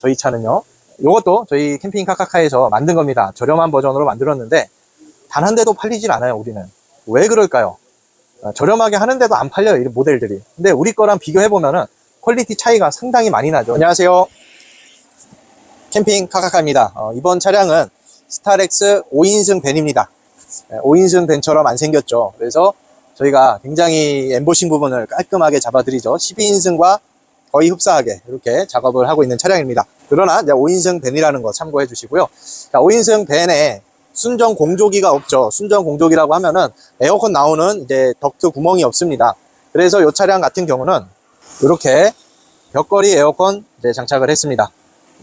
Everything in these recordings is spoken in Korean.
저희 차는요. 이것도 저희 캠핑 카카카에서 만든 겁니다. 저렴한 버전으로 만들었는데 단 한 대도 팔리질 않아요. 우리는 왜 그럴까요? 저렴하게 하는데도 안 팔려요, 이 모델들이. 근데 우리 거랑 비교해보면은 퀄리티 차이가 상당히 많이 나죠. 안녕하세요, 캠핑 카카카입니다. 이번 차량은 스타렉스 5인승 밴입니다. 5인승 밴처럼 안 생겼죠. 그래서 저희가 굉장히 엠보싱 부분을 깔끔하게 잡아드리죠. 12인승과 거의 흡사하게 이렇게 작업을 하고 있는 차량입니다. 그러나 이제 5인승 밴이라는 거 참고해 주시고요. 자, 5인승 밴에 순정 공조기가 없죠. 순정 공조기라고 하면은 에어컨 나오는 이제 덕트 구멍이 없습니다. 그래서 이 차량 같은 경우는 이렇게 벽걸이 에어컨 이제 장착을 했습니다.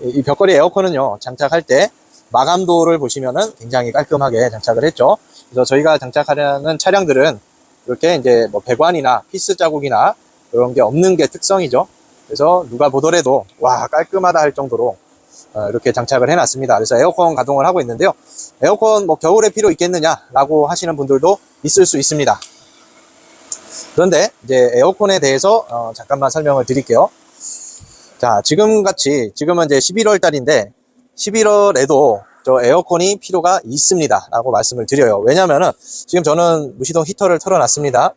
이 벽걸이 에어컨은요, 장착할 때 마감도를 보시면은 굉장히 깔끔하게 장착을 했죠. 그래서 저희가 장착하려는 차량들은 이렇게 이제 뭐 배관이나 피스 자국이나 그런 게 없는 게 특성이죠. 그래서 누가 보더라도 와, 깔끔하다 할 정도로 이렇게 장착을 해놨습니다. 그래서 에어컨 가동을 하고 있는데요. 에어컨 뭐 겨울에 필요 있겠느냐라고 하시는 분들도 있을 수 있습니다. 그런데 이제 에어컨에 대해서 잠깐만 설명을 드릴게요. 자, 지금은 이제 11월 달인데 11월에도 저 에어컨이 필요가 있습니다 라고 말씀을 드려요. 왜냐면은 지금 저는 무시동 히터를 틀어놨습니다.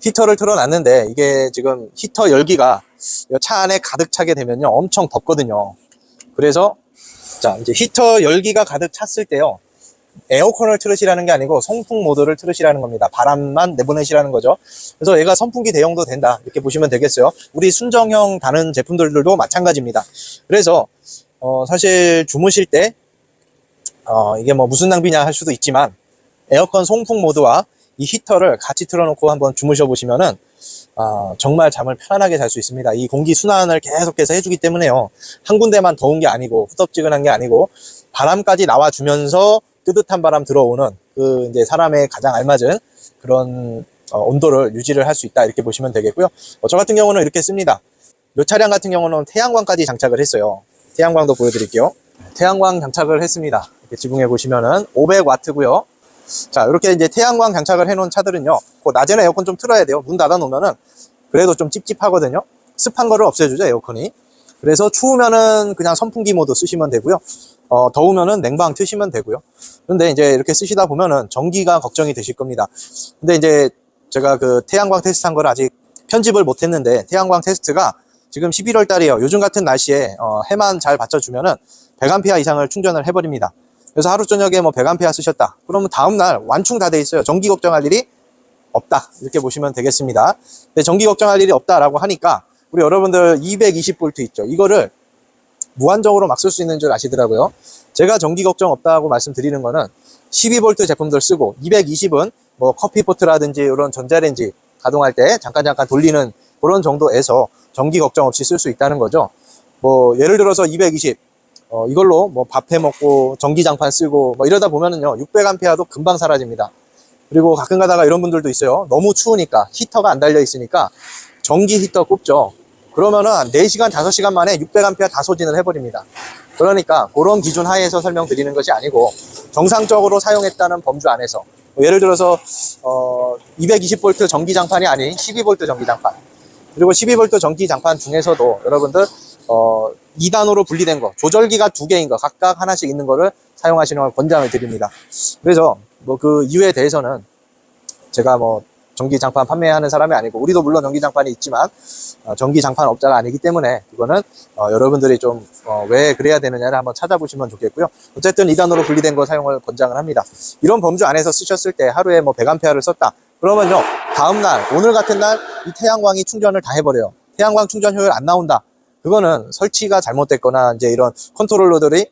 히터를 틀어놨는데 이게 지금 히터 열기가 차 안에 가득 차게 되면요, 엄청 덥거든요. 그래서 자, 이제 히터 열기가 가득 찼을 때요, 에어컨을 틀으시라는 게 아니고 송풍 모드를 틀으시라는 겁니다. 바람만 내보내시라는 거죠. 그래서 얘가 선풍기 대용도 된다, 이렇게 보시면 되겠어요. 우리 순정형 다른 제품들도 마찬가지입니다. 그래서 사실 주무실 때 이게 뭐 무슨 낭비냐 할 수도 있지만 에어컨 송풍 모드와 이 히터를 같이 틀어놓고 한번 주무셔 보시면은 정말 잠을 편안하게 잘 수 있습니다. 이 공기 순환을 계속해서 해주기 때문에요, 한 군데만 더운 게 아니고 후덥지근한 게 아니고 바람까지 나와주면서 뜨뜻한 바람 들어오는 그 이제 사람의 가장 알맞은 그런 온도를 유지를 할 수 있다, 이렇게 보시면 되겠고요. 저 같은 경우는 이렇게 씁니다. 이 차량 같은 경우는 태양광까지 장착을 했어요. 태양광도 보여드릴게요. 태양광 장착을 했습니다. 이렇게 지붕에 보시면은 500W고요. 자, 이렇게 이제 태양광 장착을 해놓은 차들은요, 낮에는 에어컨 좀 틀어야 돼요. 문 닫아 놓으면은 그래도 좀 찝찝하거든요. 습한 거를 없애주죠, 에어컨이. 그래서 추우면은 그냥 선풍기 모드 쓰시면 되고요. 더우면은 냉방 트시면 되고요. 근데 이제 이렇게 쓰시다 보면은 전기가 걱정이 되실 겁니다. 근데 이제 제가 그 태양광 테스트 한 걸 아직 편집을 못 했는데, 태양광 테스트가 지금 11월 달이에요. 요즘 같은 날씨에 해만 잘 받쳐주면은 100A 이상을 충전을 해버립니다. 그래서 하루 저녁에 뭐 100A 쓰셨다 그러면 다음날 완충 다 돼 있어요. 전기 걱정할 일이 없다, 이렇게 보시면 되겠습니다. 근데 전기 걱정할 일이 없다라고 하니까 우리 여러분들 220V 있죠. 이거를 무한정으로 막 쓸 수 있는 줄 아시더라고요. 제가 전기 걱정 없다고 말씀드리는 거는 12V 제품들 쓰고 220은 뭐 커피포트라든지 이런 전자레인지 가동할 때 잠깐 돌리는 그런 정도에서 전기 걱정 없이 쓸 수 있다는 거죠. 뭐 예를 들어서 220 이걸로 뭐 밥 해 먹고 전기장판 쓰고 뭐 이러다 보면은요, 600A도 금방 사라집니다. 그리고 가끔 가다가 이런 분들도 있어요. 너무 추우니까 히터가 안 달려 있으니까 전기 히터 꼽죠. 그러면은 4시간 5시간 만에 600A 다 소진을 해버립니다. 그러니까 그런 기준 하에서 설명드리는 것이 아니고 정상적으로 사용했다는 범주 안에서, 뭐 예를 들어서 220V 전기장판이 아닌 12V 전기장판, 그리고 12V 전기장판 중에서도 여러분들 2단으로 분리된 거, 조절기가 2개인 거 각각 하나씩 있는 거를 사용하시는 걸 권장을 드립니다. 그래서 뭐 그 이유에 대해서는 제가 뭐 전기장판 판매하는 사람이 아니고, 우리도 물론 전기장판이 있지만 전기장판 업자가 아니기 때문에 이거는 여러분들이 좀 왜 그래야 되느냐를 한번 찾아보시면 좋겠고요. 어쨌든 2단으로 분리된 거 사용을 권장을 합니다. 이런 범주 안에서 쓰셨을 때 하루에 뭐 100A를 썼다 그러면요, 다음날 오늘 같은 날 이 태양광이 충전을 다 해버려요. 태양광 충전 효율 안 나온다, 그거는 설치가 잘못됐거나 이제 이런 컨트롤러들이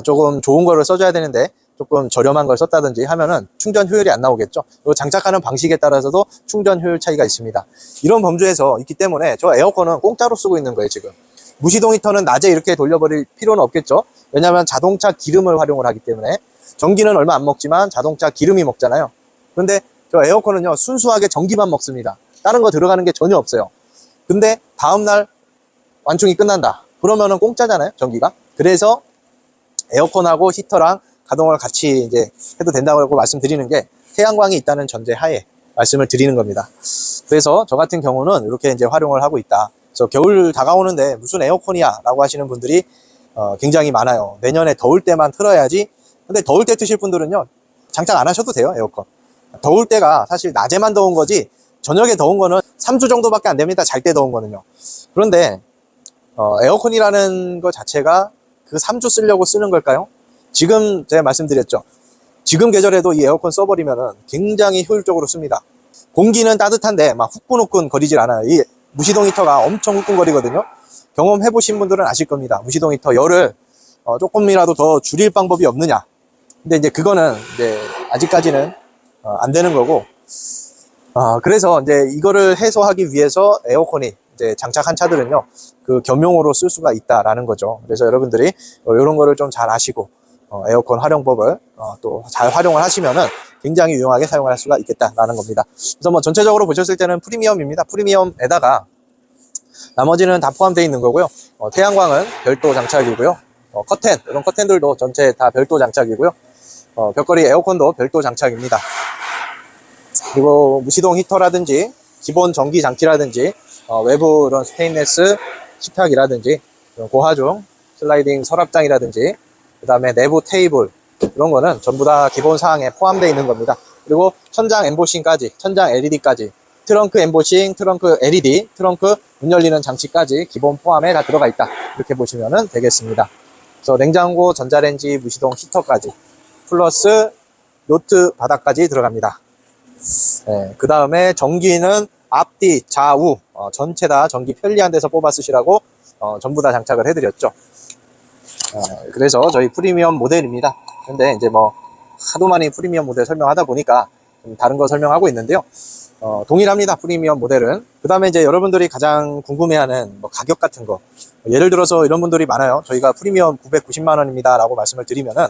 조금 좋은 거를 써줘야 되는데 조금 저렴한 걸 썼다든지 하면은 충전 효율이 안 나오겠죠. 그리고 장착하는 방식에 따라서도 충전 효율 차이가 있습니다. 이런 범주에서 있기 때문에 저 에어컨은 공짜로 쓰고 있는 거예요. 지금 무시동 히터는 낮에 이렇게 돌려버릴 필요는 없겠죠. 왜냐하면 자동차 기름을 활용을 하기 때문에. 전기는 얼마 안 먹지만 자동차 기름이 먹잖아요. 근데 저 에어컨은요, 순수하게 전기만 먹습니다. 다른 거 들어가는 게 전혀 없어요. 근데 다음날 완충이 끝난다 그러면은 공짜잖아요, 전기가. 그래서 에어컨하고 히터랑 가동을 같이 이제 해도 된다고 말씀드리는 게 태양광이 있다는 전제 하에 말씀을 드리는 겁니다. 그래서 저 같은 경우는 이렇게 이제 활용을 하고 있다. 그래서 겨울 다가오는데 무슨 에어컨이야 라고 하시는 분들이 굉장히 많아요. 내년에 더울 때만 틀어야지. 근데 더울 때 트실 분들은요, 장착 안 하셔도 돼요. 에어컨 더울 때가 사실 낮에만 더운 거지 저녁에 더운 거는 3주 정도밖에 안 됩니다. 잘 때 더운 거는요. 그런데 에어컨이라는 것 자체가 그 3주 쓰려고 쓰는 걸까요? 지금 제가 말씀드렸죠. 지금 계절에도 이 에어컨 써버리면 굉장히 효율적으로 씁니다. 공기는 따뜻한데 막 후끈후끈 거리질 않아요. 이 무시동 히터가 엄청 후끈거리거든요. 경험해 보신 분들은 아실 겁니다. 무시동 히터 열을 조금이라도 더 줄일 방법이 없느냐. 근데 이제 그거는 이제 아직까지는 안 되는 거고, 그래서 이제 이거를 해소하기 위해서 에어컨이 이제 장착한 차들은요, 그 겸용으로 쓸 수가 있다라는 거죠. 그래서 여러분들이 이런 거를 좀 잘 아시고 에어컨 활용법을 또 잘 활용을 하시면은 굉장히 유용하게 사용할 수가 있겠다라는 겁니다. 그래서 뭐 전체적으로 보셨을 때는 프리미엄입니다. 프리미엄에다가 나머지는 다 포함되어 있는 거고요. 태양광은 별도 장착이고요. 커튼, 이런 커튼들도 전체 다 별도 장착이고요. 벽걸이 에어컨도 별도 장착입니다. 그리고 무시동 히터라든지 기본 전기 장치라든지 외부 이런 스테인레스 식탁이라든지 고하중 슬라이딩 서랍장이라든지 그 다음에 내부 테이블, 이런 거는 전부 다 기본 사항에 포함되어 있는 겁니다. 그리고 천장 엠보싱까지, 천장 LED까지, 트렁크 엠보싱, 트렁크 LED, 트렁크 문 열리는 장치까지 기본 포함에 다 들어가 있다, 이렇게 보시면 되겠습니다. 그래서 냉장고, 전자레인지, 무시동 히터까지 플러스 노트 바닥까지 들어갑니다. 네, 그 다음에 전기는 앞뒤, 좌우 전체 다 전기 편리한 데서 뽑아 쓰시라고 전부 다 장착을 해드렸죠. 그래서 저희 프리미엄 모델입니다. 근데 이제 뭐 하도 많이 프리미엄 모델 설명하다 보니까 좀 다른 거 설명하고 있는데요. 동일합니다. 프리미엄 모델은. 그 다음에 이제 여러분들이 가장 궁금해하는 뭐 가격 같은 거, 예를 들어서 이런 분들이 많아요. 저희가 프리미엄 990만 원입니다 라고 말씀을 드리면은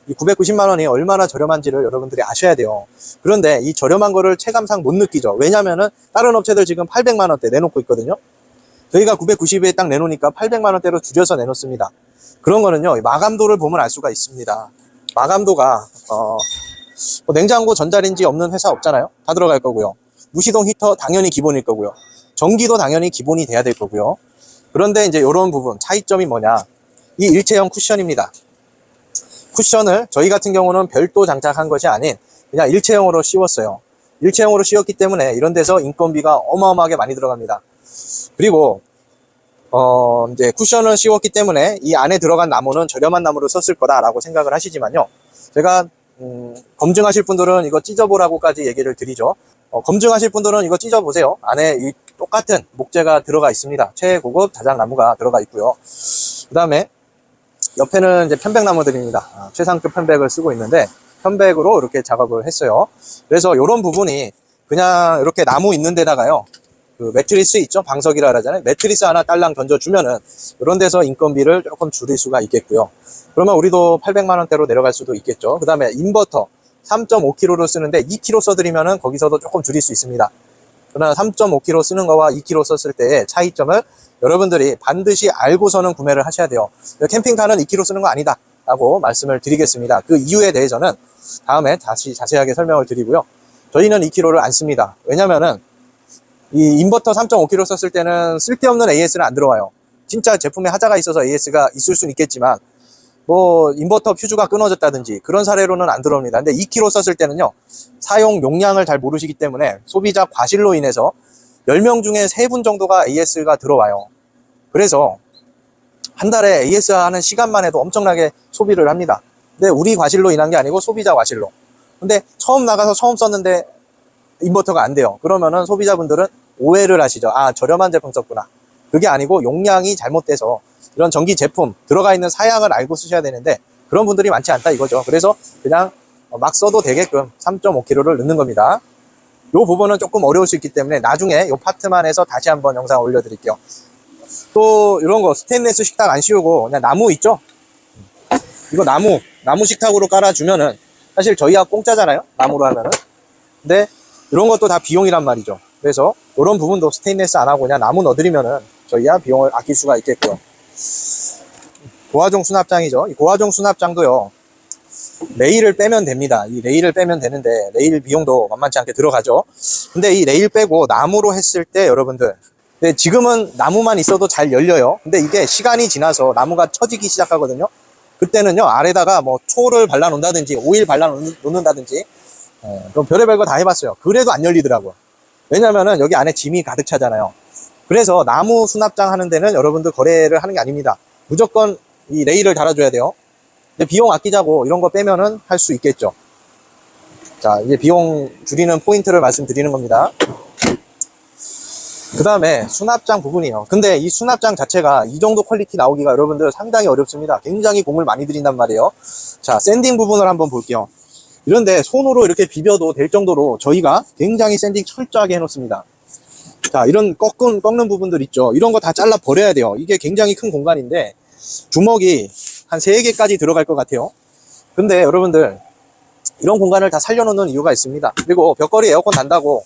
이 990만 원이 얼마나 저렴한지를 여러분들이 아셔야 돼요. 그런데 이 저렴한 거를 체감상 못 느끼죠. 왜냐면은 다른 업체들 지금 800만 원대 내놓고 있거든요. 저희가 990에 딱 내놓으니까 800만 원대로 줄여서 내놓습니다. 그런 거는요, 마감도를 보면 알 수가 있습니다. 마감도가 뭐 냉장고, 전자레인지 없는 회사 없잖아요. 다 들어갈 거고요. 무시동 히터 당연히 기본일 거고요. 전기도 당연히 기본이 돼야 될 거고요. 그런데 이제 이런 부분 차이점이 뭐냐, 이 일체형 쿠션입니다. 쿠션을 저희 같은 경우는 별도 장착한 것이 아닌 그냥 일체형으로 씌웠어요. 일체형으로 씌웠기 때문에 이런 데서 인건비가 어마어마하게 많이 들어갑니다. 그리고 이제 쿠션을 씌웠기 때문에 이 안에 들어간 나무는 저렴한 나무를 썼을 거다라고 생각을 하시지만요. 제가 검증하실 분들은 이거 찢어보라고까지 얘기를 드리죠. 검증하실 분들은 이거 찢어보세요. 안에 이 똑같은 목재가 들어가 있습니다. 최고급 자작나무가 들어가 있고요. 그 다음에 옆에는 이제 편백나무들입니다. 최상급 편백을 쓰고 있는데 편백으로 이렇게 작업을 했어요. 그래서 이런 부분이 그냥 이렇게 나무 있는 데다가요, 그 매트리스 있죠? 방석이라 하잖아요. 매트리스 하나 딸랑 던져주면은 이런 데서 인건비를 조금 줄일 수가 있겠고요. 그러면 우리도 800만 원대로 내려갈 수도 있겠죠. 그 다음에 인버터 3.5kg를 쓰는데 2kg 써드리면은 거기서도 조금 줄일 수 있습니다. 그러나 3.5kg 쓰는 거와 2kg 썼을 때의 차이점을 여러분들이 반드시 알고서는 구매를 하셔야 돼요. 캠핑카는 2kg 쓰는 거 아니다 라고 말씀을 드리겠습니다. 그 이유에 대해서는 다음에 다시 자세하게 설명을 드리고요. 저희는 2kg를 안 씁니다. 왜냐면은 이 인버터 3.5kg 썼을 때는 쓸데없는 AS는 안 들어와요. 진짜 제품에 하자가 있어서 AS가 있을 수는 있겠지만 뭐 인버터 퓨즈가 끊어졌다든지 그런 사례로는 안 들어옵니다. 근데 2kg 썼을 때는요, 사용 용량을 잘 모르시기 때문에 소비자 과실로 인해서 10명 중에 3분 정도가 AS가 들어와요. 그래서 한 달에 AS 하는 시간만 해도 엄청나게 소비를 합니다. 근데 우리 과실로 인한 게 아니고 소비자 과실로. 근데 처음 나가서 처음 썼는데 인버터가 안 돼요. 그러면은 소비자분들은 오해를 하시죠. 아, 저렴한 제품 썼구나. 그게 아니고 용량이 잘못돼서 이런 전기 제품 들어가 있는 사양을 알고 쓰셔야 되는데 그런 분들이 많지 않다 이거죠. 그래서 그냥 막 써도 되게끔 3.5kg를 넣는 겁니다. 이 부분은 조금 어려울 수 있기 때문에 나중에 이 파트만 해서 다시 한번 영상 올려드릴게요. 또 이런 거 스테인리스 식탁 안 씌우고 그냥 나무 있죠? 이거 나무 식탁으로 깔아주면은 사실 저희야 공짜잖아요, 나무로 하면은. 근데 이런 것도 다 비용이란 말이죠. 그래서 이런 부분도 스테인리스 안 하고 그냥 나무 넣어드리면은 저희야 비용을 아낄 수가 있겠고요. 고화종 수납장이죠. 이 고화종 수납장도요, 레일을 빼면 됩니다. 이 레일을 빼면 되는데 레일 비용도 만만치 않게 들어가죠. 근데 이 레일 빼고 나무로 했을 때 여러분들 근데 지금은 나무만 있어도 잘 열려요. 근데 이게 시간이 지나서 나무가 처지기 시작하거든요. 그때는요, 아래다가 뭐 초를 발라 놓는다든지 오일 발라 놓는다든지 그럼 별의별 거 다 해봤어요. 그래도 안 열리더라고요. 왜냐면은 여기 안에 짐이 가득 차잖아요. 그래서 나무 수납장 하는 데는 여러분들 거래를 하는 게 아닙니다. 무조건 이 레일을 달아줘야 돼요. 근데 비용 아끼자고 이런 거 빼면은 할 수 있겠죠. 자, 이제 비용 줄이는 포인트를 말씀드리는 겁니다. 그 다음에 수납장 부분이요. 근데 이 수납장 자체가 이 정도 퀄리티 나오기가 여러분들 상당히 어렵습니다. 굉장히 공을 많이 들인단 말이에요. 자, 샌딩 부분을 한번 볼게요. 이런데 손으로 이렇게 비벼도 될 정도로 저희가 굉장히 샌딩 철저하게 해놓습니다. 자, 이런 꺾는 부분들 있죠. 이런 거 다 잘라 버려야 돼요. 이게 굉장히 큰 공간인데 주먹이 한 3개까지 들어갈 것 같아요. 근데 여러분들 이런 공간을 다 살려놓는 이유가 있습니다. 그리고 벽걸이 에어컨 단다고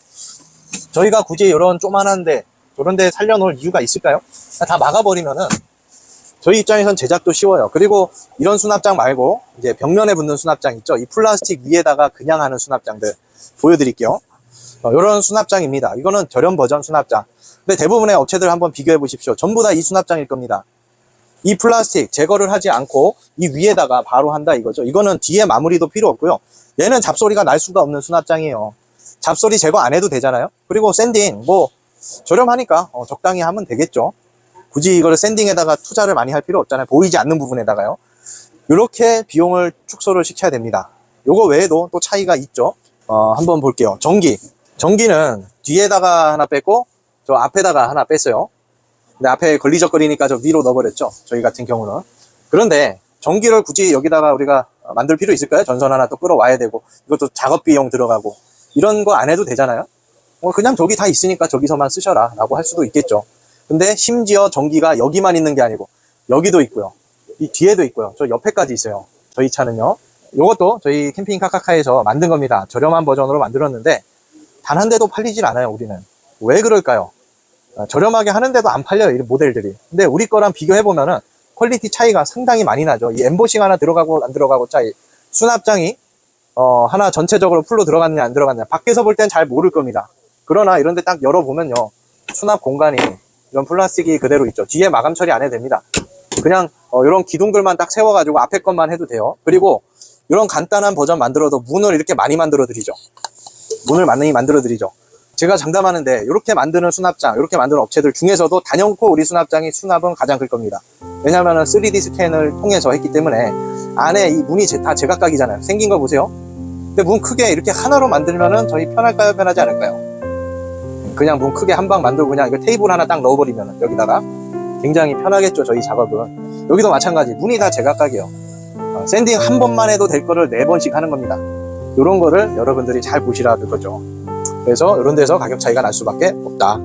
저희가 굳이 이런 조만한데 이런 데 살려놓을 이유가 있을까요? 다 막아버리면은 저희 입장에선 제작도 쉬워요. 그리고 이런 수납장 말고 이제 벽면에 붙는 수납장 있죠. 이 플라스틱 위에다가 그냥 하는 수납장들 보여드릴게요. 이런 수납장입니다. 이거는 저렴 버전 수납장. 근데 대부분의 업체들 한번 비교해 보십시오. 전부 다 이 수납장일 겁니다. 이 플라스틱 제거를 하지 않고 이 위에다가 바로 한다 이거죠. 이거는 뒤에 마무리도 필요 없고요. 얘는 잡소리가 날 수가 없는 수납장이에요. 잡소리 제거 안 해도 되잖아요. 그리고 샌딩 뭐 저렴하니까 적당히 하면 되겠죠. 굳이 이거를 샌딩에다가 투자를 많이 할 필요 없잖아요. 보이지 않는 부분에다가요. 이렇게 비용을 축소를 시켜야 됩니다. 요거 외에도 또 차이가 있죠. 한번 볼게요. 전기는 뒤에다가 하나 뺐고 저 앞에다가 하나 뺐어요. 근데 앞에 걸리적거리니까 저 위로 넣어버렸죠. 저희 같은 경우는. 그런데 전기를 굳이 여기다가 우리가 만들 필요 있을까요? 전선 하나 또 끌어와야 되고 이것도 작업 비용 들어가고 이런 거 안 해도 되잖아요. 그냥 저기 다 있으니까 저기서만 쓰셔라 라고 할 수도 있겠죠. 근데 심지어 전기가 여기만 있는 게 아니고 여기도 있고요. 이 뒤에도 있고요. 저 옆에까지 있어요. 저희 차는요. 이것도 저희 캠핑 카카카에서 만든 겁니다. 저렴한 버전으로 만들었는데 단 한 대도 팔리질 않아요. 우리는. 왜 그럴까요? 저렴하게 하는데도 안 팔려요. 이 모델들이. 근데 우리 거랑 비교해보면은 퀄리티 차이가 상당히 많이 나죠. 이 엠보싱 하나 들어가고 안 들어가고 차이. 수납장이 하나 전체적으로 풀로 들어갔냐 안 들어갔냐 밖에서 볼 땐 잘 모를 겁니다. 그러나 이런데 딱 열어보면요, 수납 공간이 이런 플라스틱이 그대로 있죠. 뒤에 마감 처리 안 해도 됩니다. 그냥 이런 기둥들만 딱 세워가지고 앞에 것만 해도 돼요. 그리고 이런 간단한 버전 만들어도 문을 이렇게 많이 만들어 드리죠. 문을 많이 만들어 드리죠. 제가 장담하는데 이렇게 만드는 수납장, 이렇게 만드는 업체들 중에서도 단연코 우리 수납장이 수납은 가장 클 겁니다. 왜냐하면 3D 스캔을 통해서 했기 때문에 안에 이 문이 다 제각각이잖아요. 생긴 거 보세요. 근데 문 크게 이렇게 하나로 만들면은 저희 편할까요? 편하지 않을까요? 그냥 문 크게 한 방 만들고 그냥 이거 테이블 하나 딱 넣어버리면 여기다가 굉장히 편하겠죠. 저희 작업은. 여기도 마찬가지. 문이 다 제각각이에요. 샌딩 한 번만 해도 될 거를 4번씩 하는 겁니다. 이런 거를 여러분들이 잘 보시라 그거죠. 그래서 이런 데서 가격 차이가 날 수밖에 없다.